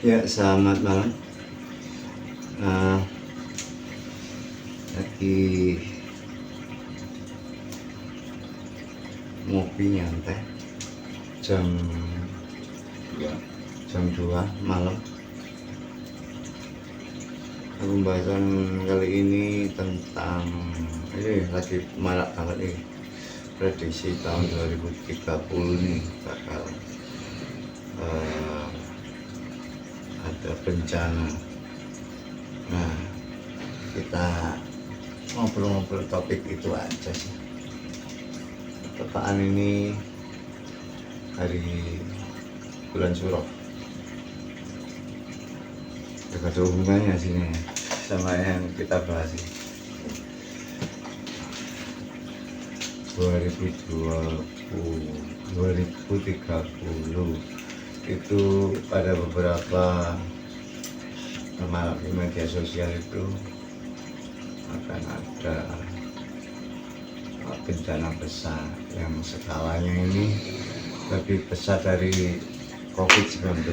Ya, selamat malam. Nah, lagi ngopi nyantai jam 2, malam. Pembahasan kali ini tentang ini lagi marak banget nih, prediksi tahun 2030 nih bakal ada bencana. Nah, kita ngobrol-ngobrol topik itu aja sih. Tepaan ini hari bulan Suro, gak ada hubungannya sini sama yang kita bahas ini. 2030 itu pada beberapa di media sosial itu akan ada bencana besar yang skalanya ini lebih besar dari COVID-19,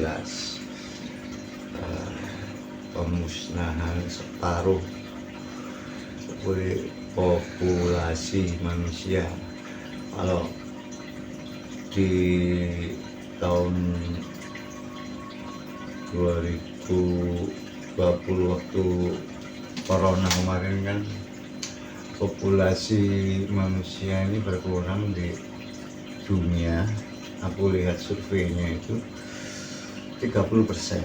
pemusnahan separuh populasi manusia. Kalau di tahun 2020 waktu corona kemarin kan populasi manusia ini berkurang di dunia. Aku lihat surveinya itu 30%,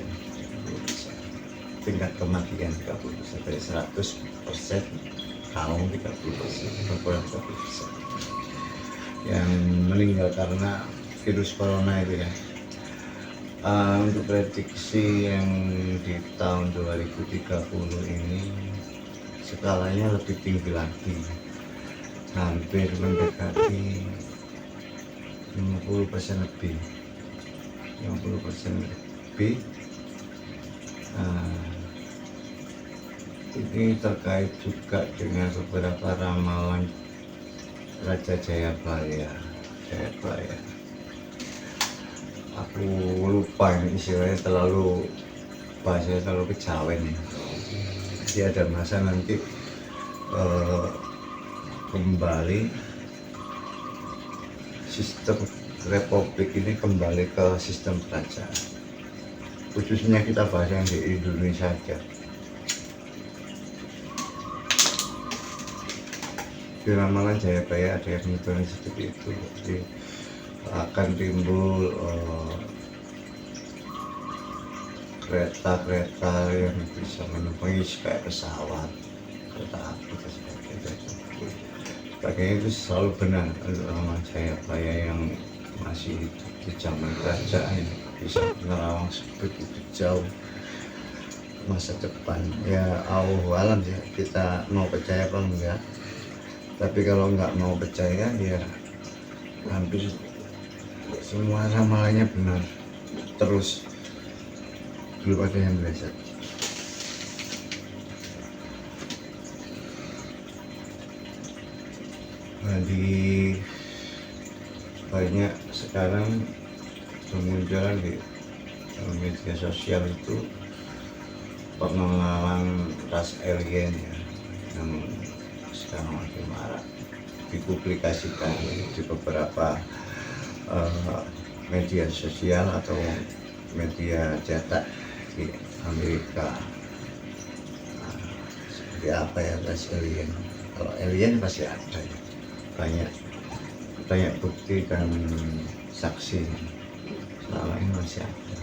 tingkat kematian 30%, dari 100% kaum 30%, berkurang 30%. Yang meninggal karena virus corona itu ya. Untuk prediksi yang di tahun 2030 ini skalanya lebih tinggi lagi, hampir mendekati 50% lebih. Ini terkait juga dengan beberapa ramalan Raja Jayabaya. Aku lupa ini istilahnya, bahasanya terlalu kejawen. Jadi ada masa nanti kembali sistem republik ini kembali ke sistem kerajaan. Khususnya kita bahas yang di Indonesia saja. Di ramalan Jayabaya ada yang menyebutkan seperti itu. Jadi akan timbul kereta-kereta yang bisa menumpangi kayak pesawat, kereta api dan sebagainya. Itu selalu benar untuk ramalan Jayabaya yang masih hidup di zaman kerajaan, bisa menerawang begitu jauh masa depan. Ya Allah alam ya, kita mau percaya apa enggak. Tapi kalau nggak mau percaya ya hampir semua ramalannya benar terus, belum ada yang meleset. Jadi banyak sekarang bermunculan di media sosial itu pengenalan ras alien ya, yang sekarang makin marak dipublikasikan di beberapa media sosial atau media cetak di Amerika. Seperti apa ya ras alien? Kalau alien pasti ada ya, banyak bukti dan saksi selama ini masih ada.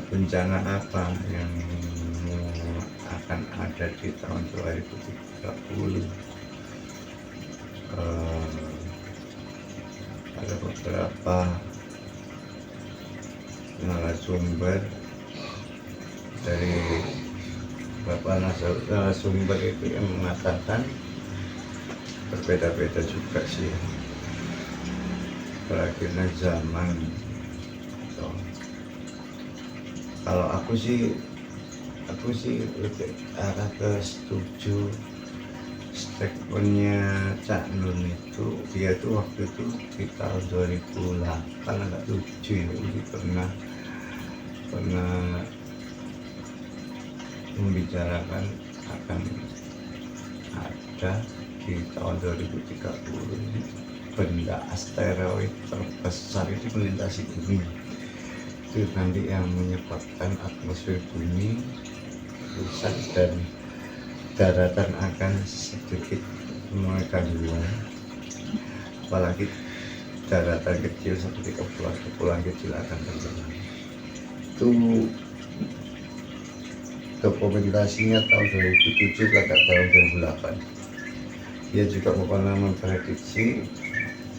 Bencana apa yang akan ada di tahun 2030? Ada beberapa narasumber dari beberapa narasumber itu yang mengatakan berbeda-beda juga sih. Berakhirnya zaman. Kalau aku sih lebih arah ke setuju statementnya Cak Nun itu, dia tuh waktu itu di tahun 2008 agak 7 ya, jadi pernah membicarakan akan ada di tahun 2030 ini benda asteroid terbesar itu melintasi bumi. Itu nanti yang menyebabkan atmosfer bumi rusak dan daratan akan sedikit mulai gangguan, apalagi daratan kecil seperti kepulauan kecil akan tenggelam. Itu dokumentasinya tahun 2007 agak tahun 2008. Dia juga pernah memprediksi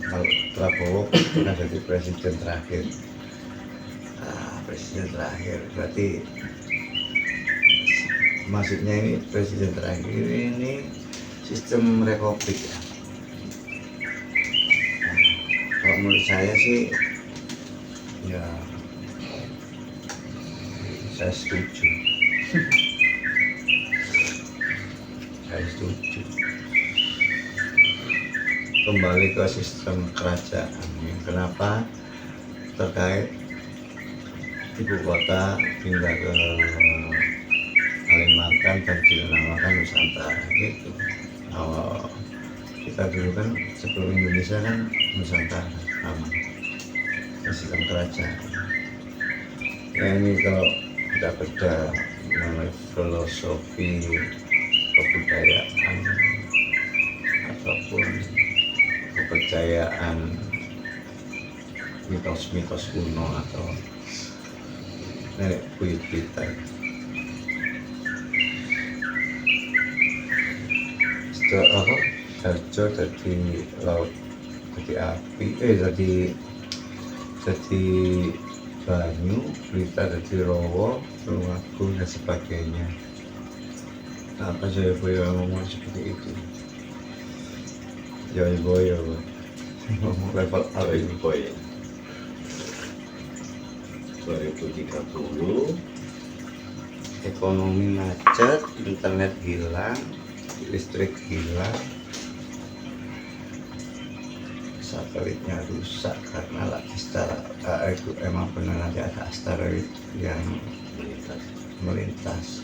kalau Prabowo akan jadi presiden terakhir. Presiden terakhir berarti maksudnya ini presiden terakhir ini sistem republik ya. Kalau menurut saya sih ya saya setuju. Saya setuju kembali ke sistem kerajaan. Kenapa? Terkait ibu kota pindah ke Kalimantan dan dinamakan Nusantara gitu. Kita dulu kan sebelum Indonesia kan Nusantara aman, sistem kerajaan. Ya ini kalau kita beda mengenai filosofi kebudayaan ataupun kepercayaan mitos-mitos kuno atau nenek buyut kita. Setelah apa? Harjo dari laut, jadi api, jadi banyu, Blitar jadi rowo, Tulungagung dan sebagainya. Apa Jayabaya ngomong seperti itu? Jayabaya ngomong level Jayabaya 2030 ekonomi macet, internet hilang, listrik hilang, satelitnya rusak karena lagi itu emang benar nanti ada asteroid yang melintas.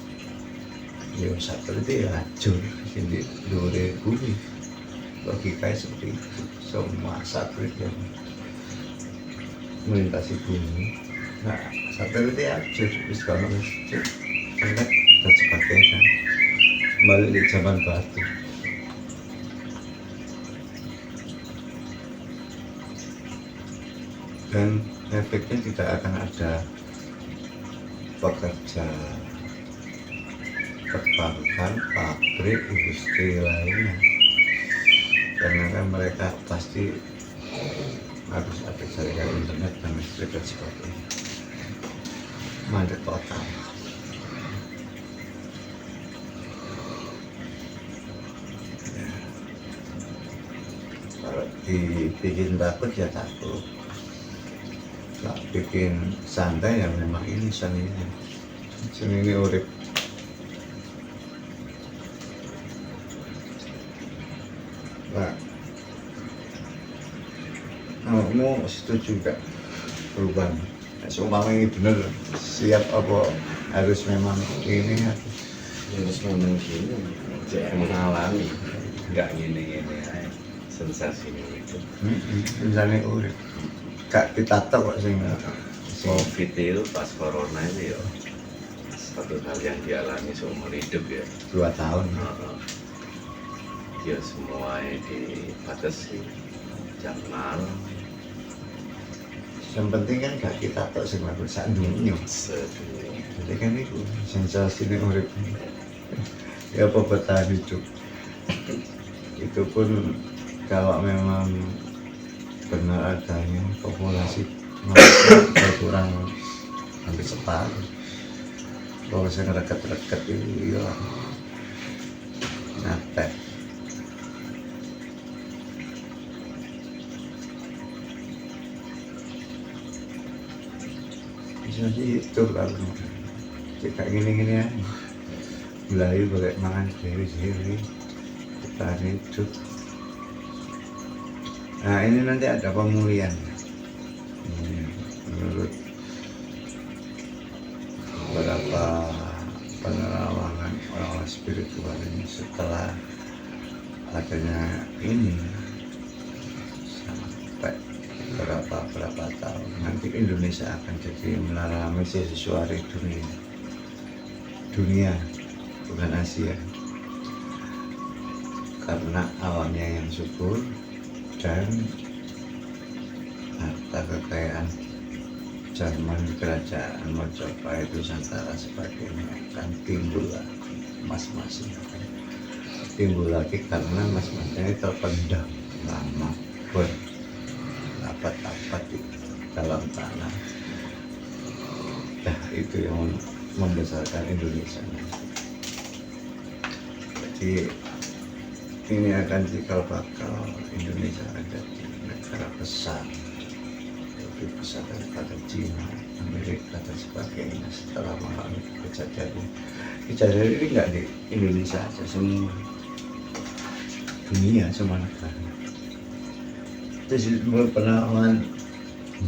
Ya satelit ya hancur di luar bumi. Logikanya seperti itu. Semua satelit yang melintasi bumi, nah satelitnya hancur, terus kalau internet dan sebagainya, kembali di zaman batu. Dan efeknya tidak akan ada pekerja perbankan, pabrik, industri lainnya, karena kan mereka pasti harus ada jaringan internet dan listrik dan sebagainya. Mandek total. Ya. Kalau dibikin takut ya takut, kalau bikin santai ya memang ini seninya. Seni ini urip. Nah, kamu setuju gak perubahan? Seumpama ini bener, siap apa harus memang ini? Harus memang gini, saya mengalami, nggak gini-gini aja, sensasi itu. Misalnya urip, gak ditato kok sing Covid itu pas corona itu ya satu hal yang dialami seumur hidup ya. 2 tahun. Ya semuanya dibatasi jam malam. Yang penting kan gak kita tahu sing laku sak dunia. Jadi kan itu sensasi ini urip. Ya apa bertahan hidup. Itu pun kalau memang benar adanya populasi manusia kurang hampir separuh. Kalau saya ngerekat-rekat itu ya nyata. Jadi itu lalu kayak gini-gini ya, mulai boleh makan sendiri-sendiri, bertahan hidup. Nah ini nanti ada pemulihan. Menurut beberapa penerawangan orang-orang spiritual ini, setelah adanya ini sampai berapa tahun nanti Indonesia akan jadi mengalami sesuatu dunia bukan Asia, karena alamnya yang subur dan harta kekayaan zaman kerajaan Majapahit Nusantara sebagainya akan timbul lagi, emas-emasnya akan timbul lagi karena emas-emasnya ini terpendam lama berabad-abad di dalam tanah. Nah itu yang membesarkan Indonesia. Jadi ini akan cikal bakal Indonesia ada di negara besar, lebih besar daripada Cina, Amerika dan sebagainya setelah mengalami kejadian ini nggak di Indonesia aja, semua dunia, semua negara. Itu semua pengalaman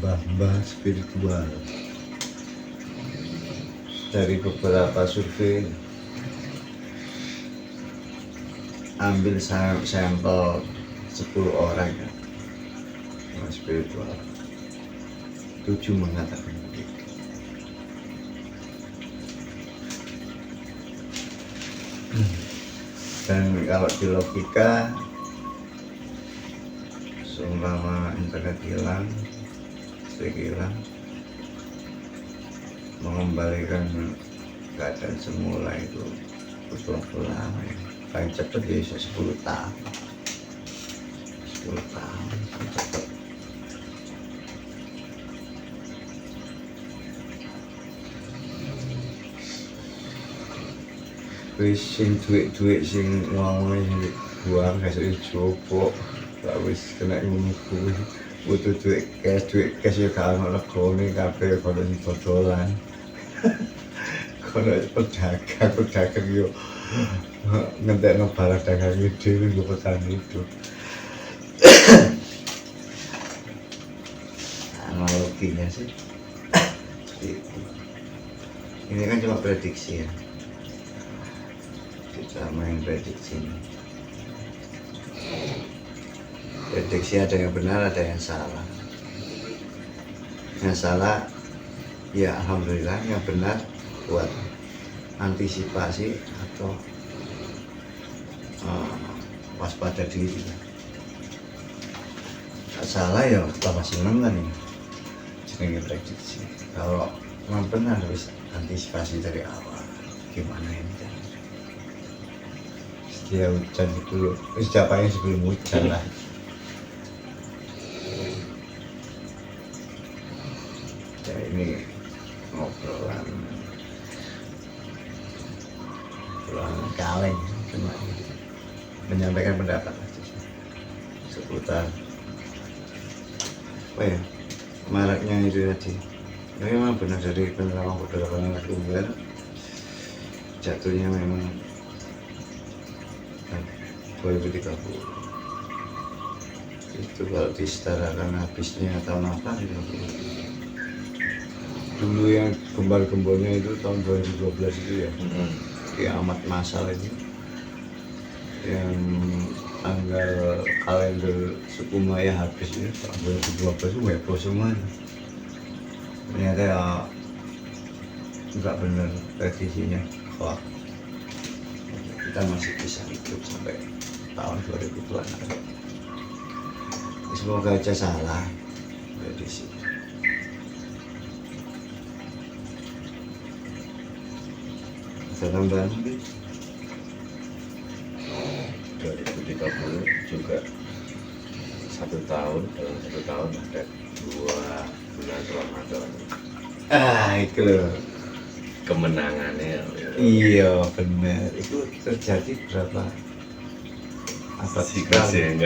mbah-mbah spiritual dari beberapa survei. Ambil sampel 10 orang ya, yang spiritual, 7 mengatakan begitu. Dan kalau di logika, seumpama internet hilang, listrik hilang, mengembalikan keadaan semula itu butuh waktu lama ya. Paling cepat ya bisa 10 tahun. 10 tahun cepat. Wis sing duit sing ngomongnya sing buang kasih jopo, gak wis kena ngono kuwi. Butuh duit cash ya gak ono legone kabeh kono sing dodolan. Kono pedagang yo ngentekno barang dagang dhewe nggo pesan itu. Analoginya sih itu. Ini kan cuma prediksi ya, kita main prediksi. Prediksi ada yang benar, ada yang salah. Yang salah ya alhamdulillah, yang benar buat antisipasi atau waspada diri. Salah ya tambah seneng kan ya, jenenge prediksi. Kalau memang benar harus antisipasi dari awal, gimana ini kan. Setia hujan itu ucapannya sebelum hujan lah. Ya ini ngobrolan kaleng, cuma menyampaikan pendapat aja seputar apa ya, maraknya itu tadi. Ya memang benar dari penerawan pergerakan anak tunggal, jatuhnya memang 2030 itu kalau disetarakan habisnya tahun apa gitu. Dulu yang gembal-gembolnya itu tahun 2012 itu ya, kiamat masal itu yang tanggal kalender suku Maya habis itu tahun 2012 itu heboh semuanya. Ternyata ya nggak benar prediksinya, wah kita masih bisa hidup sampai tahun 2026. Semoga aja salah prediksi. Ada tambahan mungkin? 2030 juga 1 tahun, dalam 1 tahun ada 2 bulan Ramadan. Itu loh Kemenangannya. iya benar, itu terjadi berapa abad Sih sekali?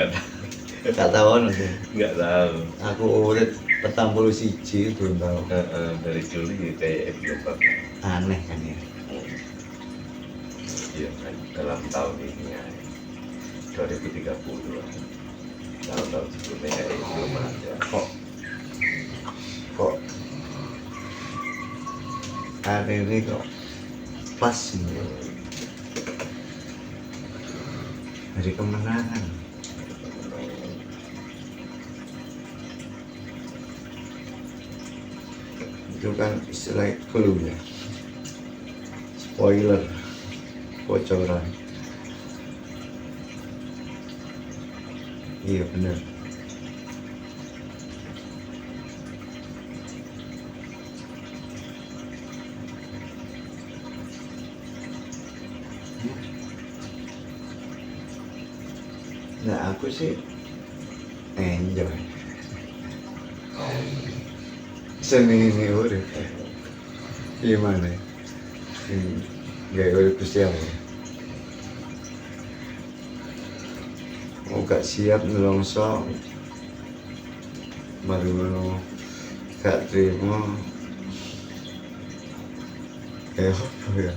Gak tahu nanti. Nggak tahu. Aku urip 41 belum tahu. Dari Juli kayak belum pernah. Aneh kan ya. Iya kan, dalam tahun ini ya. 2030. Tahun-tahun sebelumnya kayak belum ada. Kok hari ini kok pas nih hari kemenangan. Itu kan istilah clue ya, spoiler, bocoran. Iya bener. Nah aku sih enjoy seni ini urip. Gimana? Gak urip Gusti Allah. Mau gak siap nelongso, baru gak terima. Kayak apa ya?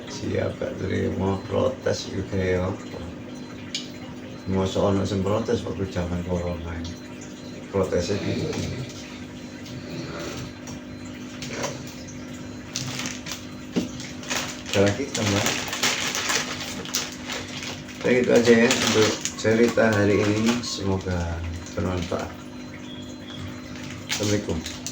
Siap gak terima, protes itu kayak apa? Masa ono sing protes waktu zaman corona ini. Protesnya gitu. Cara kita mbak. Nah, itu aja ya untuk cerita hari ini, semoga bermanfaat. Assalamualaikum.